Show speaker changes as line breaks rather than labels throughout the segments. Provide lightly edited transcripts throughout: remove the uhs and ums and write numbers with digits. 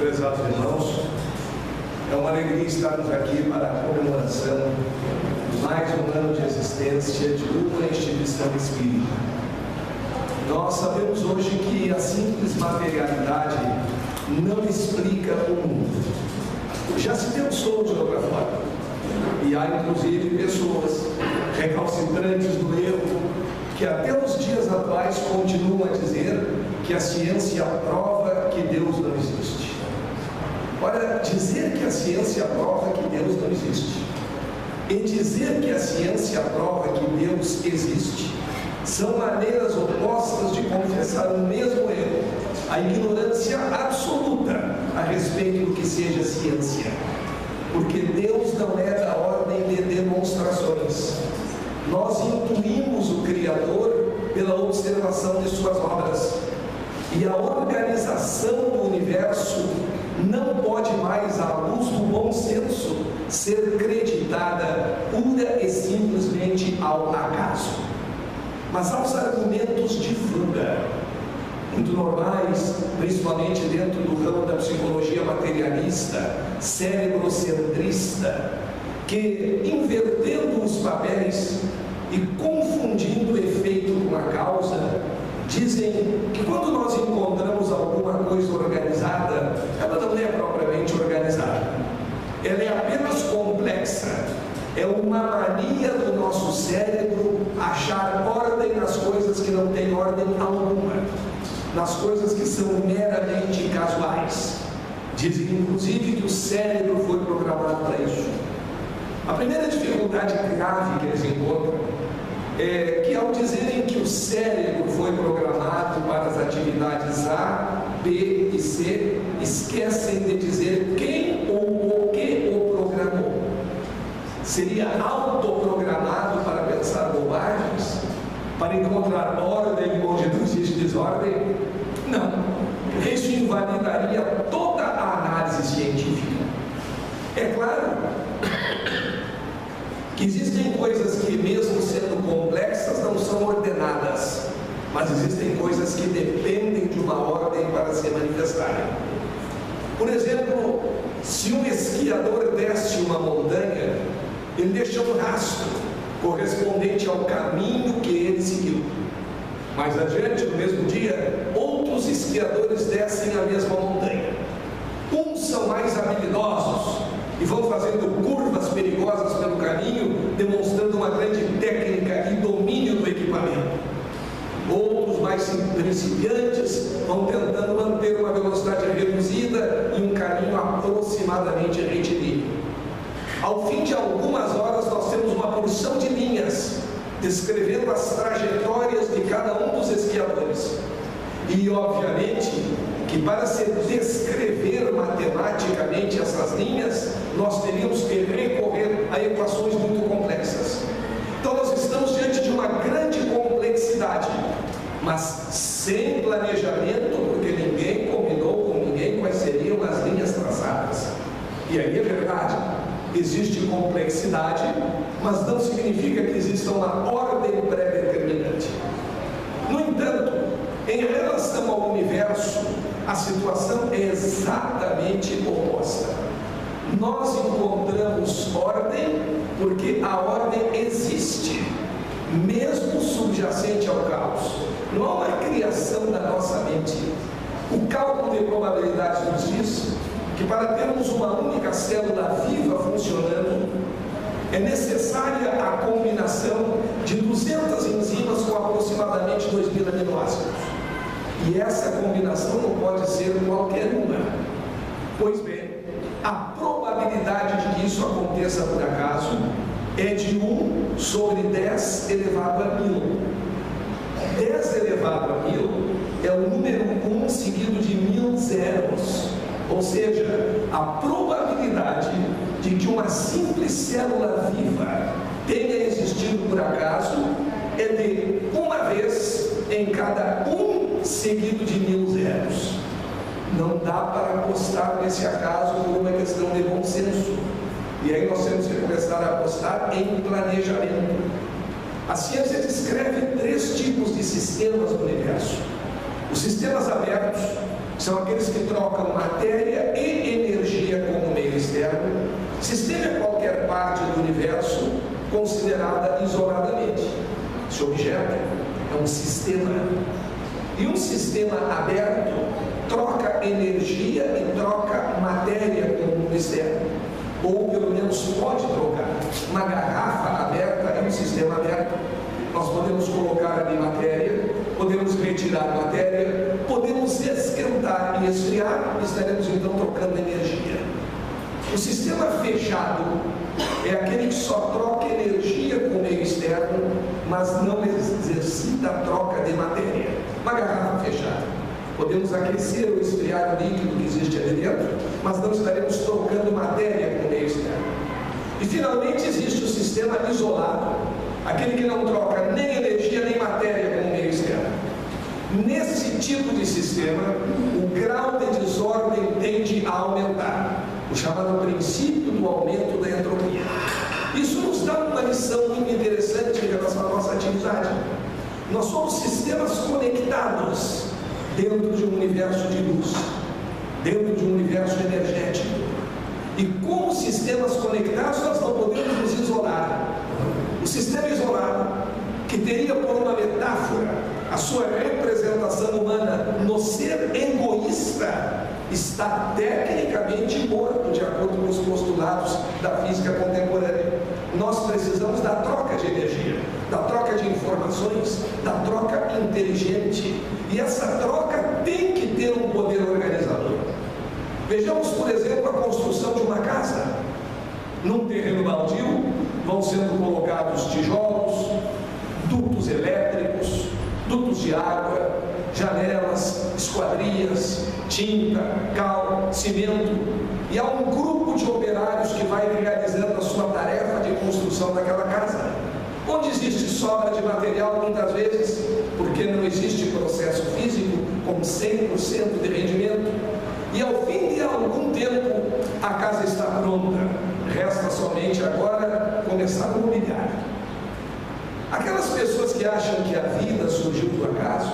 Prezados irmãos, é uma alegria estarmos aqui para a comemoração de mais um ano de existência de uma instituição espírita. Nós sabemos hoje que a simples materialidade não explica o mundo. Já se pensou de outra forma, e há inclusive pessoas recalcitrantes do erro que até os dias atuais continuam a dizer que a ciência prova que Deus não existe. Ora, dizer que a ciência prova que Deus não existe e dizer que a ciência prova que Deus existe são maneiras opostas de confessar o mesmo erro, a ignorância absoluta a respeito do que seja ciência. Porque Deus não é da ordem de demonstrações. Nós intuímos o Criador pela observação de suas obras. E a organização do universo não pode mais, à luz do bom senso, ser creditada pura e simplesmente ao acaso. Mas aos argumentos de fuga, muito normais, principalmente dentro do ramo da psicologia materialista, cérebrocentrista, que, invertendo os papéis e confundindo o efeito com a causa, dizem que quando nós encontramos alguma coisa organizada, ela não é propriamente organizada, ela é apenas complexa. É uma mania do nosso cérebro achar ordem nas coisas que não têm ordem alguma, nas coisas que são meramente casuais. Dizem inclusive que o cérebro foi programado para isso. A primeira dificuldade grave que eles encontram é que, ao dizerem que o cérebro foi programado para as atividades A, B e C, esquecem de dizer quem ou o que o programou. Seria autoprogramado para pensar bobagens, para encontrar ordem onde não existe desordem? Não. Isso invalidaria toda a análise científica. É claro que existem coisas que, mesmo sendo complexas, não são ordenadas, mas existem coisas que dependem de uma ordem para se manifestarem. Por exemplo, se um esquiador desce uma montanha, ele deixa um rastro correspondente ao caminho que ele seguiu. Mais adiante, no mesmo dia, outros esquiadores descem a mesma montanha. Uns são mais habilidosos e vão fazendo curvas perigosas pelo caminho, demonstrando uma grande técnica e domínio do equipamento. Outros, mais principiantes, vão tentando manter uma velocidade reduzida e um caminho aproximadamente retilíneo. Ao fim de algumas horas, nós temos uma porção de linhas descrevendo as trajetórias de cada um dos esquiadores. E, obviamente, que para se descrever matematicamente essas linhas, nós teríamos que recorrer a equações muito complexas. Então, nós estamos diante de uma grande complexidade, mas sem planejamento, porque ninguém combinou com ninguém quais seriam as linhas traçadas. E aí é verdade, existe complexidade, mas não significa que exista uma ordem pré-determinante. No entanto, em relação ao universo, a situação é exatamente oposta. Nós encontramos ordem porque a ordem existe, mesmo subjacente ao caos. Não há uma criação da nossa mente. O cálculo de probabilidades nos diz que, para termos uma única célula viva funcionando, é necessária a combinação de 200 enzimas com aproximadamente 2.000 aminoácidos. E essa combinação não pode ser qualquer uma. Pois bem, a probabilidade de que isso aconteça por acaso é de 1 sobre 10 elevado a 1000. 10 elevado a 1000 é o número 1 seguido de 1000 zeros. Ou seja, a probabilidade de que uma simples célula viva tenha existido por acaso é de uma vez em cada 1 seguido de 1000 zeros. Não dá para apostar nesse acaso por uma questão de bom senso. E aí nós temos que começar a apostar em planejamento. A ciência descreve 3 tipos de sistemas no universo: os sistemas abertos, são aqueles que trocam matéria e energia com o meio externo. Sistema é qualquer parte do universo considerada isoladamente. Esse objeto é um sistema. E um sistema aberto troca energia e troca matéria com o mundo externo. Ou pelo menos pode trocar. Uma garrafa aberta é um sistema aberto. Nós podemos colocar ali matéria, podemos retirar matéria, podemos esquentar e esfriar, e estaremos então trocando energia. O sistema fechado é aquele que só troca energia com o meio externo, mas não exercita a troca de matéria. Uma garrafa fechada. Podemos aquecer ou esfriar o líquido que existe ali dentro, mas não estaremos trocando matéria com o meio externo. E finalmente existe o sistema isolado, aquele que não troca nem energia nem matéria com o meio externo. Nesse tipo de sistema, o grau de desordem tende a aumentar, o chamado princípio do aumento da entropia. Isso nos dá uma lição muito interessante em relação à nossa atividade. Nós somos sistemas conectados dentro de um universo de luz, dentro de um universo energético. E como sistemas conectados, nós não podemos nos isolar. O sistema isolado, que teria por uma metáfora a sua representação humana no ser egoísta, está tecnicamente morto, de acordo com os postulados da física contemporânea. Nós precisamos da troca de energia, da troca de informações, da troca inteligente. E essa troca tem que ter um poder organizador. Vejamos, por exemplo, a construção de uma casa. Num terreno baldio, vão sendo colocados tijolos, dutos elétricos, dutos de água, janelas, esquadrias, tinta, cal, cimento. E há um grupo de operários que vai realizando a sua tarefa de construção daquela casa. Onde existe sobra de material, muitas vezes, porque não existe processo físico com 100% de rendimento. E ao fim de algum tempo, a casa está pronta. Resta somente agora começar o mobiliário. Aquelas pessoas que acham que a vida surgiu do acaso,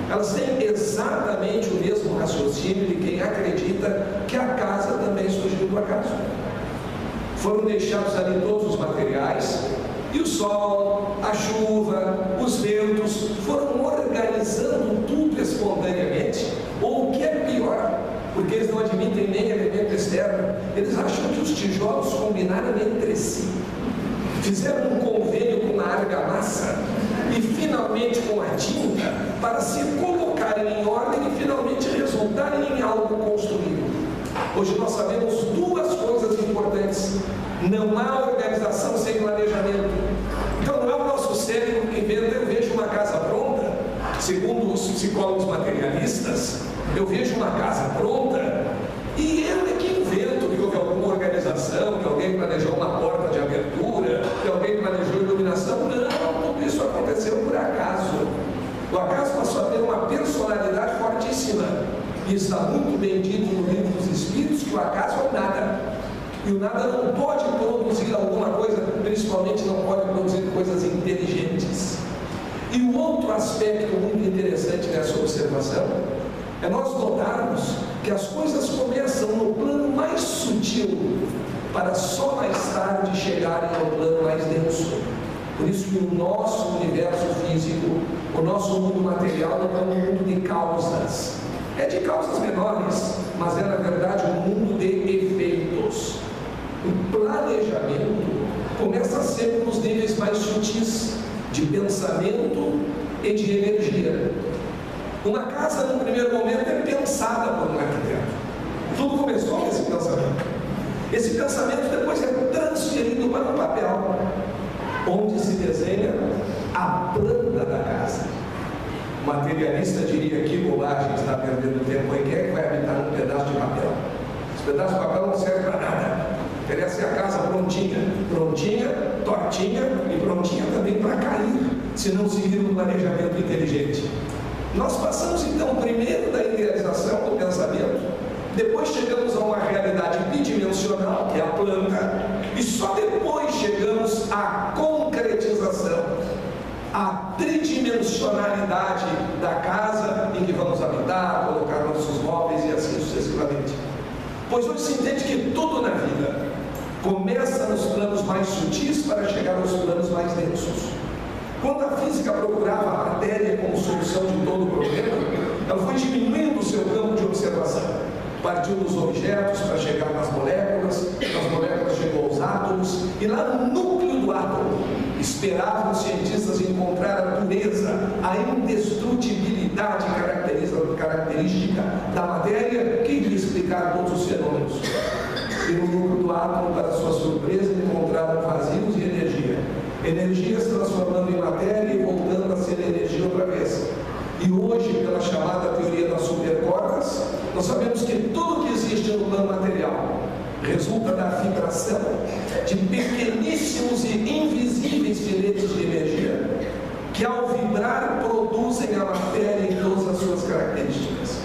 elas têm exatamente o mesmo raciocínio de quem acredita que a casa também surgiu do acaso. Foram deixados ali todos os materiais, e o sol, a chuva, os ventos foram organizando tudo espontaneamente, ou o que é pior, porque eles não admitem nem elemento externo, eles acham que os tijolos combinaram entre si, fizeram um convênio com a argamassa e finalmente com a tinta para se colocarem em ordem e finalmente resultarem em algo construído. Hoje nós sabemos duas coisas importantes: não há organização sem planejamento. Então não é o nosso cérebro que inventa. Eu vejo uma casa pronta, segundo os psicólogos materialistas, eu vejo uma casa pronta e eu é que invento que houve alguma organização, que alguém planejou uma porta de abertura, que alguém planejou iluminação. Não, tudo isso aconteceu por acaso. O acaso passou a ter uma personalidade fortíssima. E está muito bem dito no livro dos Espíritos que o acaso é o nada. E o nada não pode produzir alguma coisa, principalmente não pode produzir coisas inteligentes. E o outro aspecto muito interessante dessa observação é nós notarmos que as coisas começam no plano mais sutil para só mais tarde chegarem ao plano mais denso. Por isso que o nosso universo físico, o nosso mundo material não é um mundo de causas. É de causas menores, mas é na verdade um mundo de efeitos. O planejamento começa sempre nos níveis mais sutis de pensamento e de energia. Uma casa, no primeiro momento, é pensada por um arquiteto. Tudo começou com esse pensamento. Esse pensamento depois é transferido para o papel, onde se desenha a planta da casa. O materialista diria: que bobagem, está perdendo tempo. E quem é que vai habitar num pedaço de papel? Esse pedaço de papel não serve para nada. Interessa a casa prontinha, tortinha e prontinha também para cair, se não seguir um planejamento inteligente. Nós passamos então primeiro da idealização do pensamento, depois chegamos a uma realidade bidimensional, que é a planta, e só depois chegamos à concretização, à tridimensionalidade tridimensionalidade da casa em que vamos habitar, colocar nossos móveis e assim sucessivamente. Pois hoje se entende que tudo na vida começa nos planos mais sutis para chegar aos planos mais densos. Quando a física procurava a matéria como solução de todo o problema, ela foi diminuindo o seu campo de observação. Partiu dos objetos para chegar nas moléculas chegou aos átomos, e lá no núcleo do átomo esperavam os cientistas encontrar a pureza, a indestrutibilidade característica da matéria que iria explicar todos os fenômenos. E no núcleo do átomo, para sua surpresa, encontraram vazios e energia. Energia se transformando em matéria e voltando a ser energia outra vez. E hoje, pela chamada teoria das supercordas, nós sabemos que tudo que existe no plano material resulta da vibração de pequeníssimos e invisíveis filetes de energia que, ao vibrar, produzem a matéria em todas as suas características.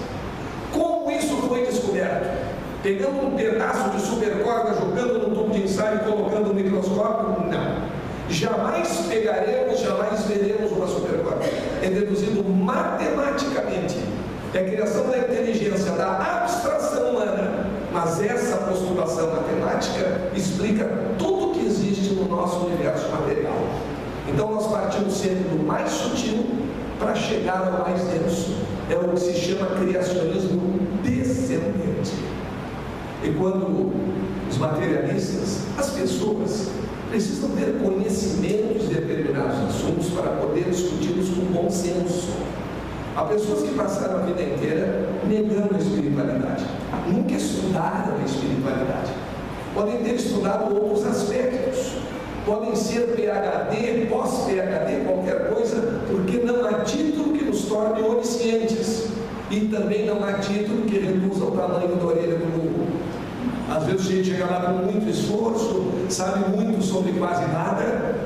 Como isso foi descoberto? Pegando um pedaço de supercorda, jogando no tubo de ensaio e colocando no microscópio? Não. Jamais pegaremos, jamais veremos uma supercorda. É deduzido matematicamente. É a criação da inteligência, da abstração humana. Mas essa postulação matemática explica tudo que existe no nosso universo material. Então nós partimos sempre do mais sutil para chegar ao mais denso. É o que se chama criacionismo descendente. E quando os materialistas, as pessoas, precisam ter conhecimentos de determinados assuntos para poder discuti-los com bom senso. Há pessoas que passaram a vida inteira negando a espiritualidade, nunca estudaram a espiritualidade. Podem ter estudado outros aspectos, podem ser PhD, pós-PhD, qualquer coisa, porque não há título que nos torne oniscientes, e também não há título que reduza o tamanho da orelha do mundo. Às vezes a gente chega lá com muito esforço, sabe muito sobre quase nada.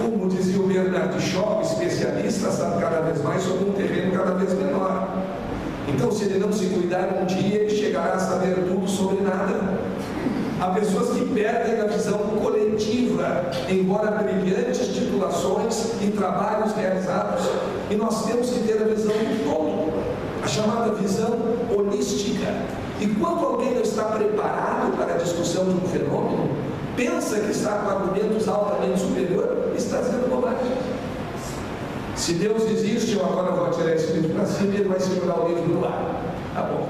Como dizia o Bernard Shaw, especialista, sabe cada vez mais sobre um terreno cada vez menor. Então, se ele não se cuidar um dia, ele chegará a saber tudo sobre nada. Há pessoas que perdem a visão coletiva, embora brilhantes titulações e trabalhos realizados. E nós temos que ter a visão do todo, a chamada visão holística. E quando alguém não está preparado para a discussão de um fenômeno, pensa que está com argumentos altamente superiores, está dizendo bobagem. Se Deus existe, eu agora vou atirar esse livro para cima e ele vai segurar o livro no ar. Tá bom.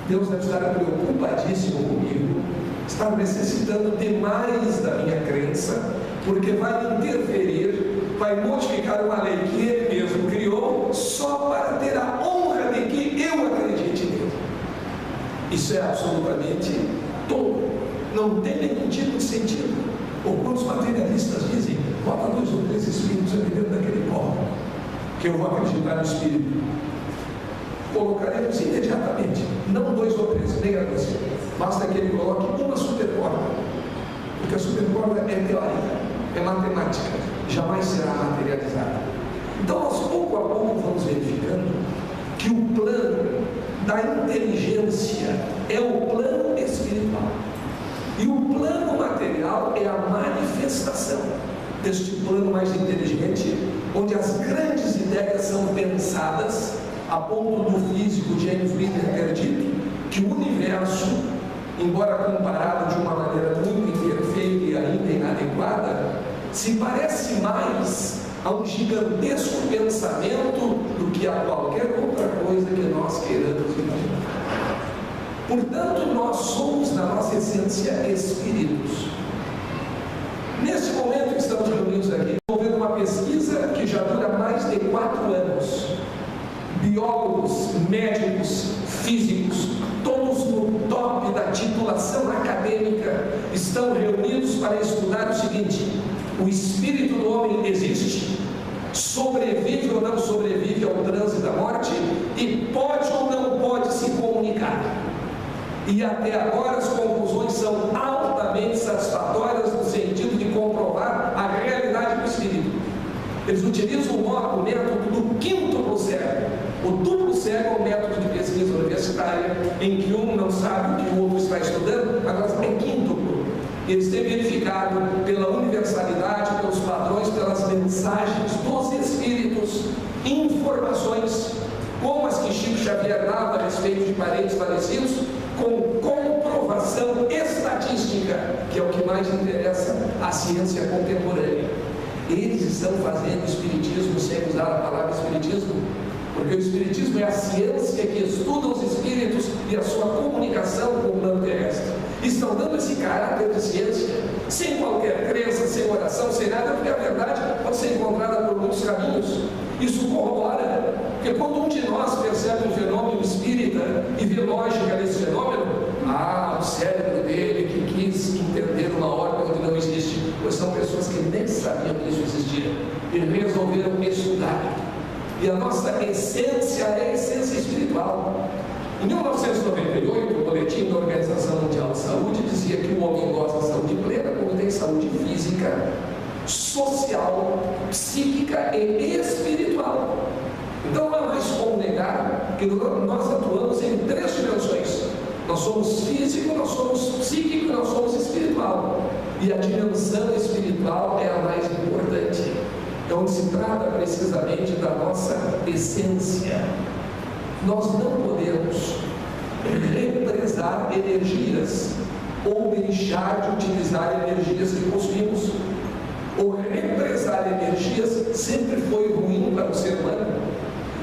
Deus deve estar preocupadíssimo comigo, está necessitando demais da minha crença, porque vai interferir, vai modificar uma lei que ele mesmo criou, só para ter a honra de que eu acredite nele. Isso é absolutamente tolo, não tem nenhum tipo de sentido. Ou quando os materialistas dizem, bota 2 ou 3 espíritos aqui dentro daquele corpo, que eu vou acreditar no espírito, colocaremos imediatamente, não 2 ou 3, nem a 2, basta que ele coloque uma supercorda, porque a supercorda é teórica, é matemática, jamais será materializada. Então nós pouco a pouco vamos verificando que o plano da inteligência é o plano espiritual, e o plano material é a manifestação deste plano mais inteligente, onde as grandes ideias são pensadas, a ponto do físico James Wheeler ter dito que o universo, embora comparado de uma maneira muito imperfeita e ainda inadequada, se parece mais a um gigantesco pensamento do que a qualquer outra coisa que nós queiramos imaginar. Portanto, nós somos, na nossa essência, espíritos. Neste momento que estamos reunidos aqui, envolvendo uma pesquisa que já dura mais de 4 anos. Biólogos, médicos, físicos, todos no top da titulação acadêmica, estão reunidos para estudar o seguinte: o espírito do homem existe, sobrevive ou não sobrevive ao trânsito da morte, e pode ou não pode se comunicar. E até agora as conclusões são altamente satisfatórias no sentido de comprovar a realidade do espírito. Eles utilizam o método do quíntuplo cego. O duplo cego é um método de pesquisa universitária em que um não sabe o que o outro está estudando, agora é quíntuplo. Eles têm verificado pela universalidade, pelos padrões, pelas mensagens dos espíritos, informações, como as que Chico Xavier dava a respeito de parentes falecidos, com comprovação estatística, que é o que mais interessa à ciência contemporânea. Eles estão fazendo espiritismo sem usar a palavra espiritismo, porque o espiritismo é a ciência que estuda os espíritos e a sua comunicação com o plano terrestre. Estão dando esse caráter de ciência, sem qualquer crença, sem oração, sem nada, porque a verdade pode ser encontrada por muitos caminhos. Isso corrobora, porque quando um de nós percebe um fenômeno espírita e vê lógica nesse fenômeno, o cérebro dele que quis entender uma ordem onde não existe, pois são pessoas que nem sabiam que isso existia e resolveram estudar. E a nossa essência é a essência espiritual. Em 1998, o boletim da Organização Mundial de Saúde dizia que o homem goza de saúde plena quando tem saúde física, social, psíquica e espiritual. Então não é mais como negar que nós atuamos em 3 dimensões. Nós somos físico, nós somos psíquico e nós somos espiritual. E a dimensão espiritual é a mais importante. É onde se trata precisamente da nossa essência. Nós não podemos represar energias ou deixar de utilizar energias que possuímos. Ou represar energias sempre foi ruim para o ser humano.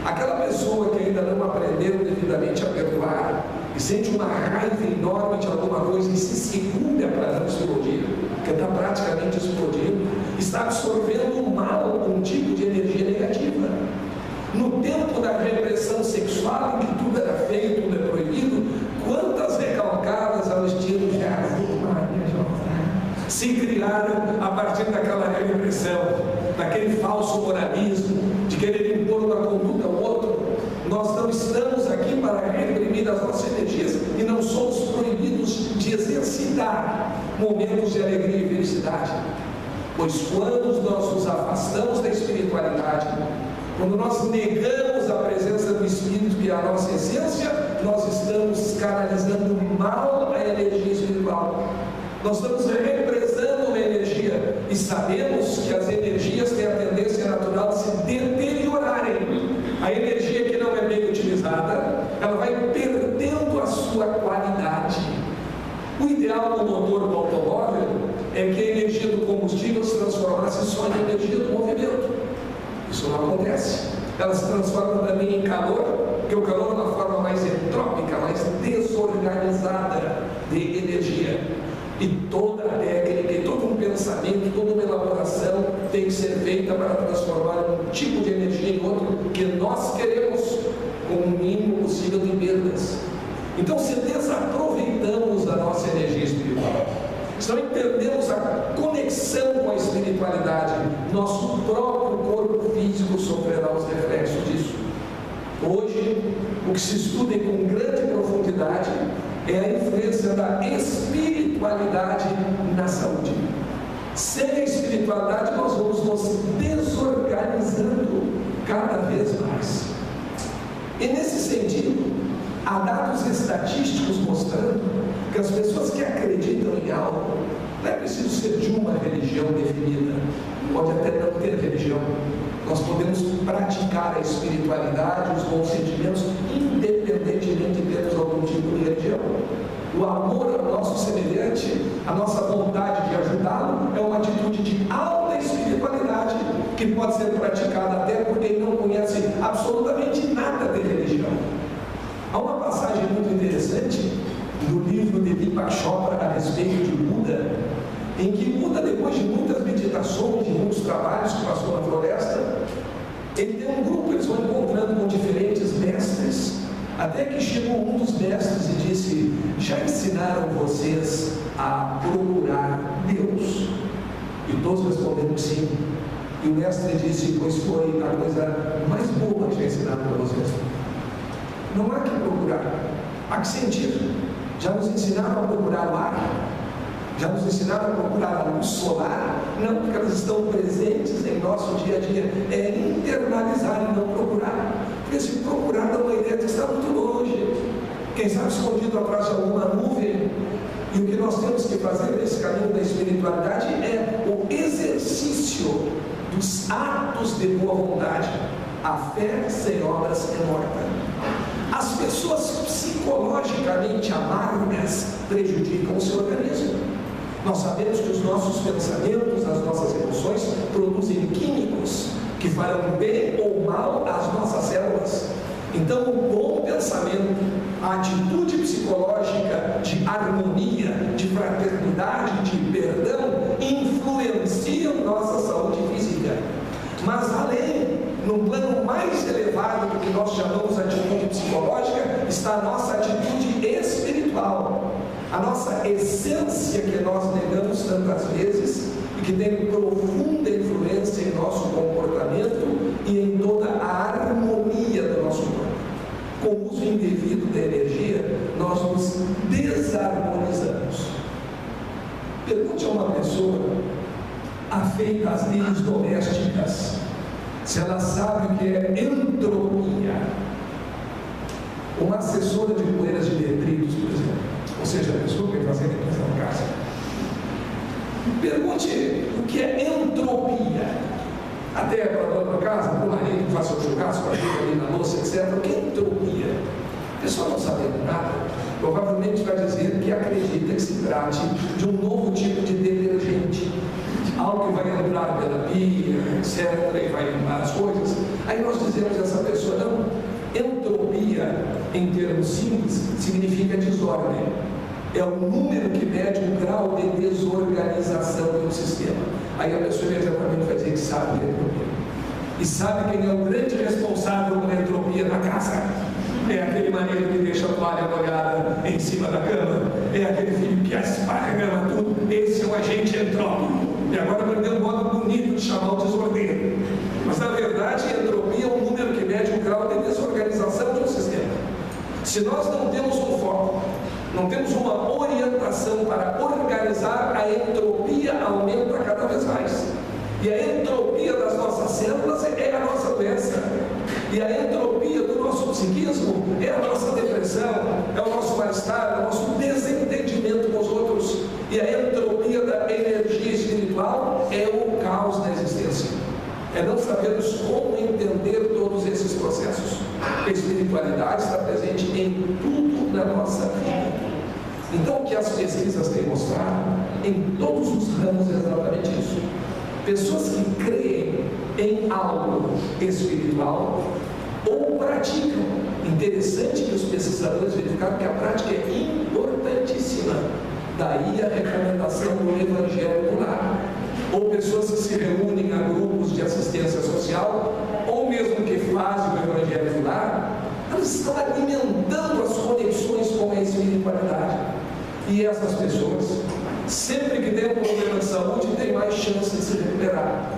Aquela pessoa que ainda não aprendeu devidamente a perdoar e sente uma raiva enorme de alguma coisa e se segura para não explodir, porque está praticamente explodindo, está absorvendo mal um tipo de energia negativa. No tempo da repressão sexual, em que tudo era feio, tudo é proibido, quantas recalcadas ao estilo de se criaram a partir daquela repressão, daquele falso moralismo, de querer impor uma conduta ao outro. Nós não estamos aqui para reprimir as nossas energias e não somos proibidos de exercitar momentos de alegria e felicidade, pois quando nós nos afastamos da espiritualidade, quando nós negamos a presença do Espírito, que é a nossa essência, nós estamos canalizando mal a energia espiritual. Nós estamos represando uma energia e sabemos que as energias têm a tendência natural de se deteriorarem. A energia que não é bem utilizada, ela vai perdendo a sua qualidade. O ideal no motor do automóvel é que a energia do combustível se transformasse só em energia do movimento. Isso não acontece. Ela se transforma também em calor, porque o calor é uma forma mais entrópica, mais desorganizada de energia. E toda a técnica, e todo um pensamento, toda uma elaboração tem que ser feita para transformar um tipo de energia em outro que nós queremos, com o mínimo possível de perdas. Então, se desaproveitamos a nossa energia espiritual, se não entendemos a conexão com a espiritualidade, nosso próprio corpo físico sofrerá os reflexos disso. Hoje, o que se estuda com grande profundidade é a influência da espiritualidade na saúde. Sem a espiritualidade, nós vamos nos desorganizando cada vez mais. E nesse sentido, há dados estatísticos mostrando que as pessoas que acreditam em algo, não é preciso ser de uma religião definida, pode até não ter religião. Nós podemos praticar a espiritualidade, os bons sentimentos, independentemente de termos algum tipo de religião. O amor ao nosso semelhante, a nossa vontade de ajudá-lo, é uma atitude de alta espiritualidade que pode ser praticada até por quem não conhece absolutamente nada de religião. Há uma passagem muito interessante do livro de Deepak Chopra a respeito de Buda, em que Buda, depois de muitas meditações, de muitos trabalhos que passou na floresta, ele tem um grupo, eles vão encontrando com diferentes mestres, até que chegou um dos mestres e disse: já ensinaram vocês a procurar Deus? E todos responderam que sim. E o mestre disse: pois foi a coisa mais boa que já ensinaram para vocês. Não há que procurar, há que sentir. Já nos ensinaram a procurar o ar, já nos ensinaram a procurar a luz solar, não, porque elas estão presentes em nosso dia a dia. É internalizar e não procurar, porque se procurar dá uma ideia de que está muito longe, quem sabe escondido atrás de alguma nuvem. E o que nós temos que fazer nesse caminho da espiritualidade é o exercício dos atos de boa vontade, A fé sem obras é morta. As pessoas psicologicamente amargas prejudicam o seu organismo. Nós sabemos que os nossos pensamentos, as nossas emoções produzem químicos que farão bem ou mal às nossas células. Então, o bom pensamento, a atitude psicológica de harmonia, de fraternidade, de perdão, influenciam nossa saúde física. Mas além, no plano mais elevado do que nós chamamos de atitude psicológica, está a nossa atitude espiritual. A nossa essência que nós negamos tantas vezes e que tem profunda influência em nosso comportamento e em toda a harmonia do nosso corpo. Com o uso indevido da energia, nós nos desarmonizamos. Pergunte a uma pessoa afeita às leis domésticas se ela sabe o que é entropia. Uma assessora de poeiras de detritos, por exemplo, ou seja, a pessoa que vai fazer a limpeza da casa. Pergunte o que é entropia. Até para a dona da casa, para o marido que faça o churrasco, ajuda ali na louça, etc. O que é entropia? A pessoa não sabendo nada, provavelmente vai dizer que acredita que se trate de um novo tipo de detergente, algo que vai entrar pela pia, etc., e vai limpar as coisas. Aí nós dizemos a essa pessoa, não, entropia, em termos simples, significa desordem. É o número que mede o grau de desorganização de um sistema. Aí a pessoa imediatamente vai dizer que sabe de entropia. E sabe quem é o grande responsável pela entropia na casa? É aquele marido que deixa a toalha molhada em cima da cama. É aquele filho que aspara a cama tudo. Esse é o agente entrópico. E agora aprendeu um modo bonito de chamar o desordeiro. Mas na verdade, a entropia é um número que mede o grau de desorganização de um sistema. Se nós não temos um foco, não temos uma orientação para organizar, a entropia aumenta cada vez mais. E a entropia das nossas células é a nossa doença. E a entropia do nosso psiquismo é a nossa depressão, é o nosso mal-estar, é o nosso desentendimento com os outros. E a entropia da energia espiritual é o caos da existência. É não sabermos como entender todos esses processos. A espiritualidade está presente em tudo na nossa vida. Então, o que as pesquisas têm mostrado, em todos os ramos, é exatamente isso. Pessoas que creem em algo espiritual ou praticam. Interessante que os pesquisadores verificaram que a prática é importantíssima. Daí a recomendação do Evangelho do Lar. Ou pessoas que se reúnem a grupos de assistência social, ou mesmo que fazem o Evangelho do Lar, elas estão alimentando as conexões com a espiritualidade. E essas pessoas, sempre que tem um problema de saúde, têm mais chance de se recuperar.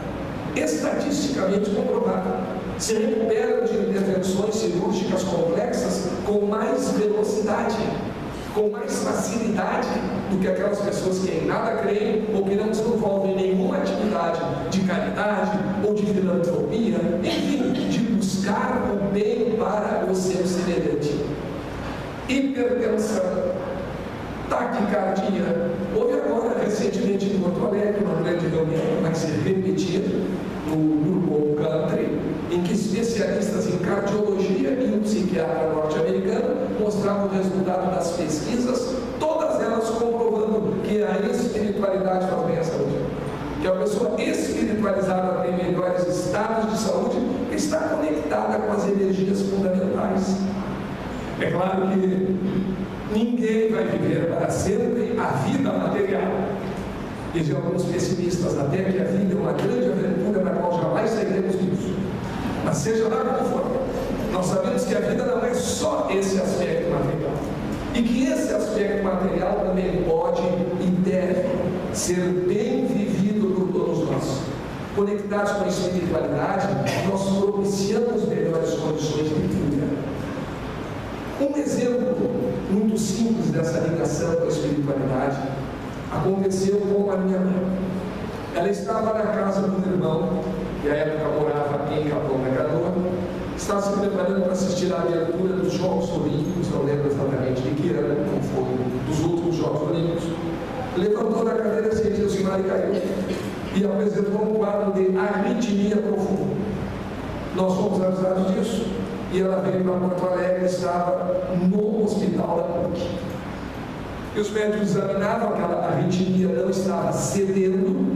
Estatisticamente comprovado, se recuperam de intervenções cirúrgicas complexas com mais velocidade, com mais facilidade do que aquelas pessoas que em nada creem ou que não desenvolvem nenhuma atividade de caridade ou de filantropia, enfim, de buscar o bem para o seu semelhante. Hipertensão, taquicardia. Houve agora, recentemente, em Porto Alegre, uma grande reunião que vai ser repetida no Grupo Country, em que especialistas em cardiologia e um psiquiatra norte-americano mostravam o resultado das pesquisas, todas elas comprovando que a espiritualidade faz bem à saúde. Que a pessoa espiritualizada tem melhores estados de saúde, está conectada com as energias fundamentais. É claro que ninguém vai viver para sempre a vida material. Dizem alguns pessimistas até que a vida é uma grande aventura na qual jamais sairemos disso. Mas seja lá como for, nós sabemos que a vida não é só esse aspecto material. E que esse aspecto material também pode e deve ser bem vivido por todos nós. Conectados com a espiritualidade, nós propiciamos melhores condições de vida. Um exemplo muito simples dessa ligação com a espiritualidade aconteceu com a minha mãe. Ela estava na casa de um irmão, que à época morava em Capão da Canoa, estava se preparando para assistir à abertura dos Jogos Olímpicos, não lembro exatamente de que ano, não foi, dos últimos Jogos Olímpicos. Levantou da cadeira, sentiu-se mal e caiu, e apresentou um quadro de arritmia profunda. Nós fomos avisados disso e ela veio para Porto Alegre, estava no hospital da PUC. E os médicos examinavam, aquela arritmia não estava cedendo,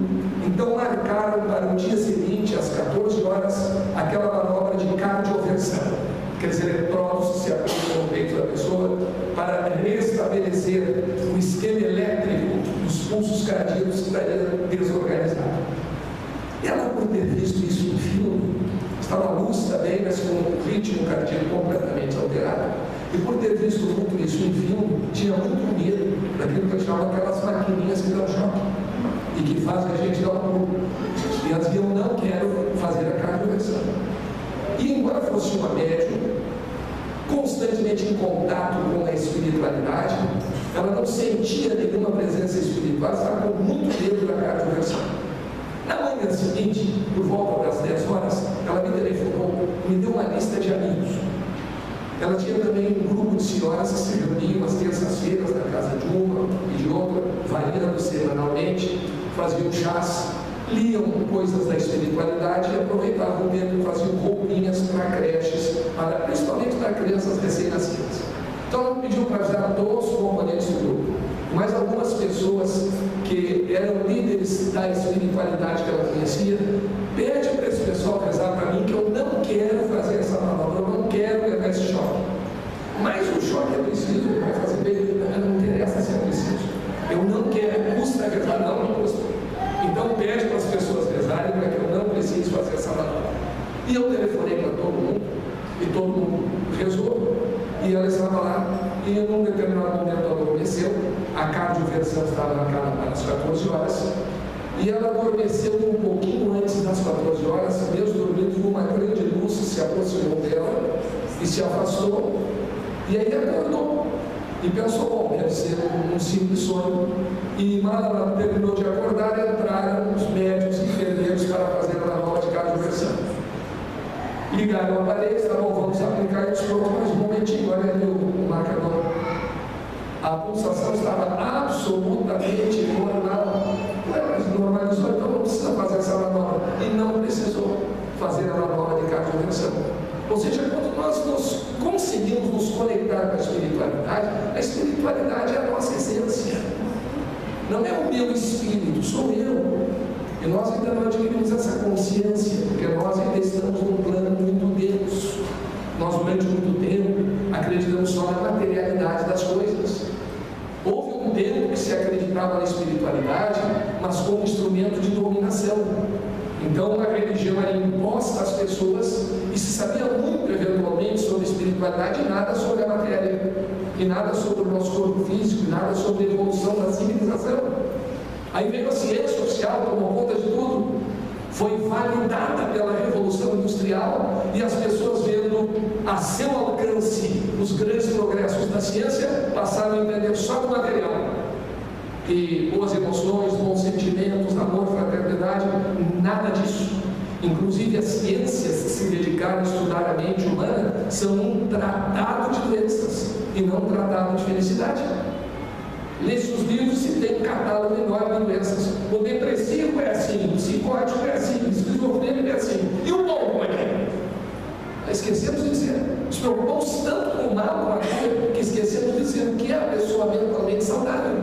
então marcaram para o dia seguinte, às 14 horas, aquela manobra de cardioversão. Aqueles eletrodos se aplicam no peito da pessoa para restabelecer o esquema elétrico dos pulsos cardíacos que estaria desorganizado. Ela, por ter visto isso no filme, estava lúcida também, mas com o ritmo cardíaco completamente alterado. E por ter visto muito isso em filme, tinha muito medo daquilo que eu chamava aquelas maquininhas que dão choque e que fazem a gente dar um pulo. E elas diziam, não quero fazer a cardioversão. E embora fosse uma médium, constantemente em contato com a espiritualidade, ela não sentia nenhuma presença espiritual, estava com muito medo da cardioversão. Na manhã seguinte, por volta das 10 horas, ela me telefonou, me deu uma lista de amigos. Ela tinha também um grupo de senhoras que se reuniam às terças-feiras na casa de uma e de outra, variando semanalmente, faziam chás, liam coisas da espiritualidade e aproveitavam o tempo e faziam roupinhas para creches, principalmente para crianças recém-nascidas. Então ela pediu para avisar todos os componentes do grupo, mas algumas pessoas que eram líderes da espiritualidade que ela conhecia, pede para esse pessoal rezar para mim que eu não quero fazer essa manobra, eu não quero levar esse choque. Mas o choque é preciso, vai fazer bem, não interessa se é preciso. Eu não quero, custa rezar, não custa. Então pede para as pessoas rezarem para que eu não precise fazer essa manobra. E eu telefonei para todo mundo, e todo mundo rezou, e ela estava lá, e num determinado momento ela adormeceu, a cardioversão estava marcada para as 14 horas, e ela adormeceu um pouquinho antes das 14 horas, mesmo dormindo, uma grande luz se aproximou dela e se afastou, e aí acordou. E pensou, bom, deve ser um simples sonho. E mal ela terminou de acordar, entraram os médicos e enfermeiros para fazer a manobra de cardioversão. Ligaram o aparelho, estavam, vamos aplicar isso, mas um momentinho, olha ali o marcador. A pulsação estava absolutamente normal. Mas normalizou, então não precisa fazer essa manobra. E não precisou fazer a manobra de cardioversão. Ou seja, quando nós conseguimos nos conectar com a espiritualidade é a nossa essência. Não é o meu espírito, sou eu. E nós ainda não adquirimos essa consciência, porque nós ainda estamos num plano muito denso. Nós, durante muito tempo, acreditamos só na materialidade das coisas. Houve um tempo que se acreditava na espiritualidade, mas como instrumento de dominação. Então a religião era imposta às pessoas e se sabia muito eventualmente sobre a espiritualidade e nada sobre a matéria, e nada sobre o nosso corpo físico, e nada sobre a evolução da civilização. Aí veio a ciência oficial, tomou conta de tudo, foi validada pela Revolução Industrial e as pessoas vendo a seu alcance os grandes progressos da ciência passaram a entender só do material. E boas emoções, bons sentimentos, amor, fraternidade, nada disso. Inclusive as ciências que se dedicaram a estudar a mente humana são um tratado de doenças e não um tratado de felicidade. Lê-se os livros e tem um catálogo enorme de doenças. O depressivo é assim, o psicótico é assim, o esquizofrênico é assim. E o bom como é que é? Esquecemos de dizer, nos preocupamos tanto com o mal, com aquilo, que esquecemos de dizer o que é a pessoa mentalmente saudável.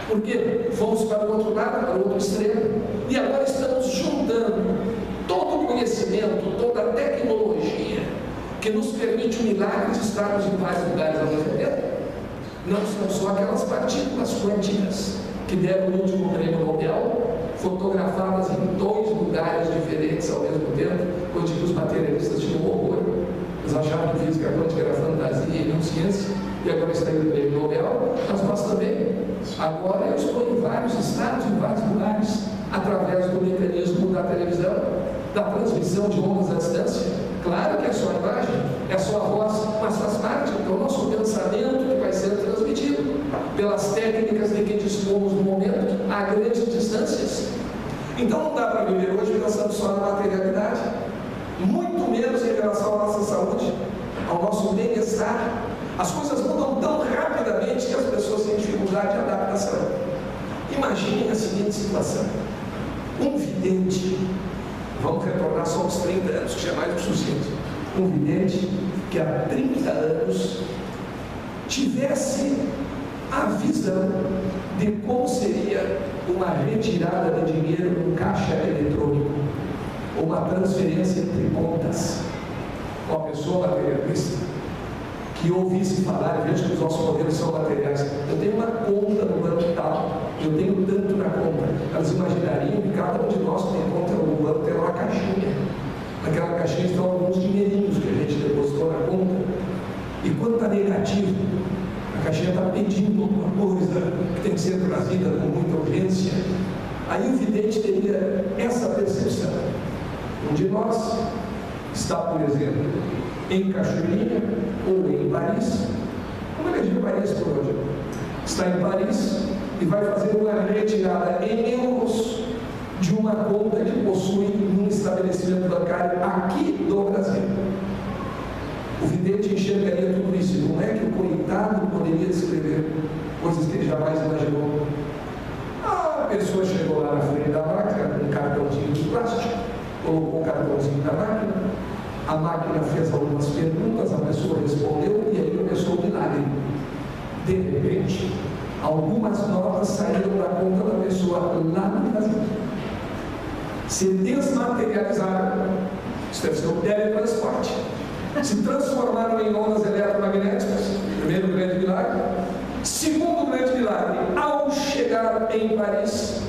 Porque fomos para o outro lado, para o outro extremo, e agora estamos juntando todo o conhecimento, toda a tecnologia que nos permite o milagre de estarmos em vários lugares ao mesmo tempo. Não são só aquelas partículas quânticas que deram o último prêmio Nobel, fotografadas em 2 lugares diferentes ao mesmo tempo, onde os materialistas tinham horror. Eles achavam que física quântica era fantasia e não ciência, e agora está indo o prêmio Nobel, mas nós também. Agora eu estou em vários estados, em vários lugares, através do mecanismo da televisão, da transmissão de ondas à distância. Claro que é só a imagem, é só a voz, mas faz parte do nosso pensamento que vai ser transmitido pelas técnicas de que dispomos no momento a grandes distâncias. Então não dá para viver hoje pensando só na materialidade, muito menos em relação à nossa saúde, ao nosso bem-estar. As coisas mudam tão rapidamente que as pessoas têm dificuldade de adaptação. Imaginem a seguinte situação: um vidente, vamos retornar só aos 30 anos, que já é mais do que suficiente. Um vidente que há 30 anos tivesse a visão de como seria uma retirada de dinheiro num caixa eletrônico, ou uma transferência entre contas. Uma pessoa materialista que ouvisse falar, e veja que os nossos modelos são materiais. Eu tenho uma conta no banco tal, eu tenho tanto na conta. Elas imaginariam que cada um de nós tem conta no banco, tem uma caixinha. Naquela caixinha estão alguns dinheirinhos que a gente depositou na conta. E quando está negativo, a caixinha está pedindo alguma coisa que tem que ser trazida com muita urgência. Aí o vidente teria essa percepção. Um de nós está, por exemplo, em Cachoeirinha ou em Paris. Vamos eleger Paris por hoje. Está em Paris e vai fazer uma retirada em euros de uma conta que possui num estabelecimento bancário aqui do Brasil. O vidente enxergaria tudo isso. Não é que o coitado poderia descrever coisas que ele jamais imaginou. A pessoa chegou lá na frente da máquina com um cartãozinho de plástico, colocou o cartãozinho da máquina, a máquina fez algumas perguntas, a pessoa respondeu e aí começou o milagre. De repente, algumas notas saíram da conta da pessoa lá no Brasil. Se desmaterializaram. Isso deve ser um teletransporte. Se transformaram em ondas eletromagnéticas. Primeiro grande milagre. Segundo grande milagre, ao chegar em Paris,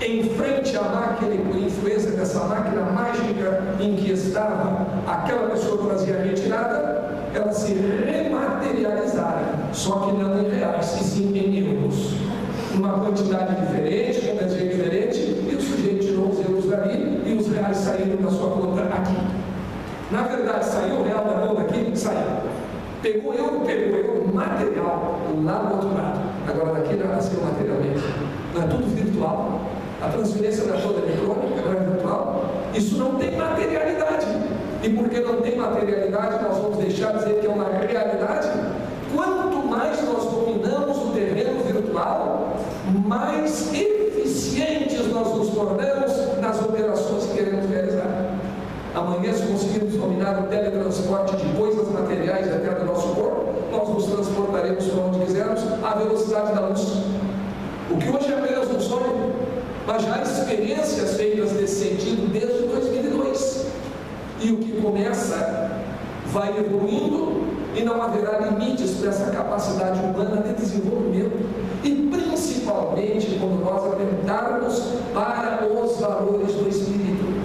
em frente à máquina e por influência dessa máquina mágica em que estava aquela pessoa que fazia a retirada, elas se rematerializaram, só que não em reais, e sim em euros. Uma quantidade diferente, com um desenho diferente, e o sujeito tirou os euros dali e os reais saíram da sua conta aqui. Na verdade, saiu o real da conta aqui? Saiu. Pegou euro material lá do outro lado. Agora daqui não nasceu materialmente. Não é tudo virtual. A transferência não é toda eletrônica, não é virtual. Isso não tem materialidade. E porque não tem materialidade, nós vamos deixar de dizer que é uma realidade. Quanto mais nós dominamos o terreno virtual, mais eficientes nós nos tornamos nas operações que queremos realizar. Amanhã, se conseguirmos dominar o teletransporte de coisas materiais até do nosso corpo, nós nos transportaremos para onde quisermos à velocidade da luz. O que hoje é apenas um sonho, mas já há experiências feitas nesse sentido desde 2002. E o que começa vai evoluindo e não haverá limites para essa capacidade humana de desenvolvimento. E principalmente quando nós atentarmos para os valores do espírito.